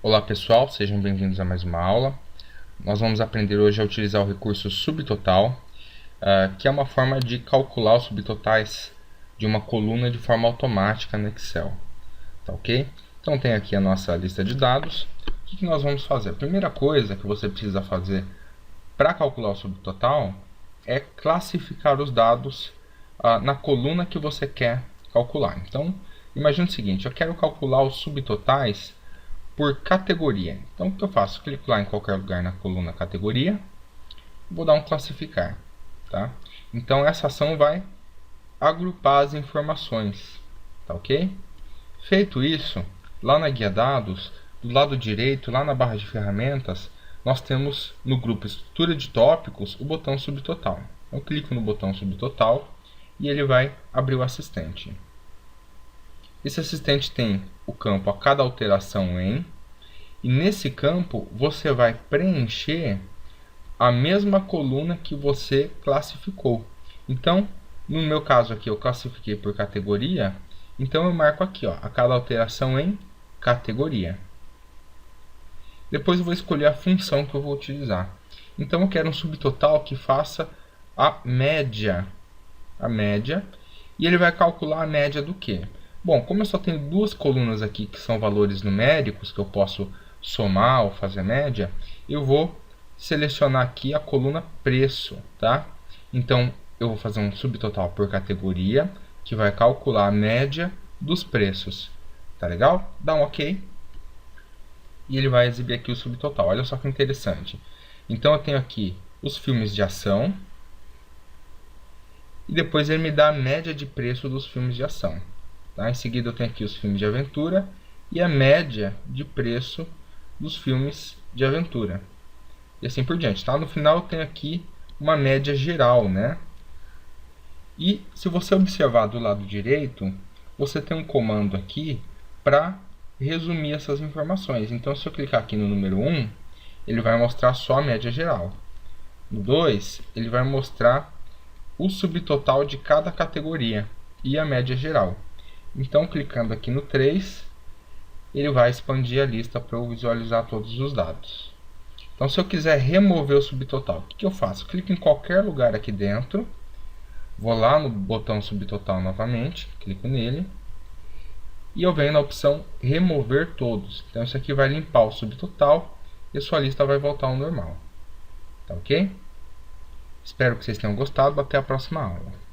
Olá pessoal, sejam bem-vindos a mais uma aula. Nós vamos aprender hoje a utilizar o recurso subtotal, que é uma forma de calcular os subtotais de uma coluna de forma automática no Excel. Tá ok? Então tem aqui a nossa lista de dados. O que nós vamos fazer? A primeira coisa que você precisa fazer para calcular o subtotal é classificar os dados na coluna que você quer calcular. Então, imagine o seguinte, eu quero calcular os subtotais por categoria. Então, o que eu faço? Clico lá em qualquer lugar na coluna categoria, vou dar um classificar. Tá? Então, essa ação vai agrupar as informações. Tá ok? Feito isso, lá na guia dados, do lado direito, lá na barra de ferramentas, nós temos no grupo estrutura de tópicos o botão subtotal. Eu clico no botão subtotal e ele vai abrir o assistente. Esse assistente tem o campo a cada alteração em, e nesse campo você vai preencher a mesma coluna que você classificou. Então, no meu caso aqui eu classifiquei por categoria, então eu marco aqui, a cada alteração em categoria. Depois eu vou escolher a função que eu vou utilizar. Então eu quero um subtotal que faça a média, e ele vai calcular a média do quê? Bom, como eu só tenho duas colunas aqui que são valores numéricos, que eu posso somar ou fazer média, eu vou selecionar aqui a coluna preço, tá? Então, eu vou fazer um subtotal por categoria, que vai calcular a média dos preços. Tá legal? Dá um OK. E ele vai exibir aqui o subtotal. Olha só que interessante. Então, eu tenho aqui os filmes de ação, e depois ele me dá a média de preço dos filmes de ação. Tá? Em seguida eu tenho aqui os filmes de aventura e a média de preço dos filmes de aventura. E assim por diante. Tá? No final eu tenho aqui uma média geral. Né? E se você observar do lado direito, você tem um comando aqui para resumir essas informações. Então se eu clicar aqui no número 1, ele vai mostrar só a média geral. No 2, ele vai mostrar o subtotal de cada categoria e a média geral. Então, clicando aqui no 3, ele vai expandir a lista para eu visualizar todos os dados. Então, se eu quiser remover o subtotal, o que eu faço? Clico em qualquer lugar aqui dentro, vou lá no botão subtotal novamente, clico nele, e eu venho na opção remover todos. Então, isso aqui vai limpar o subtotal e a sua lista vai voltar ao normal. Tá ok? Espero que vocês tenham gostado. Até a próxima aula.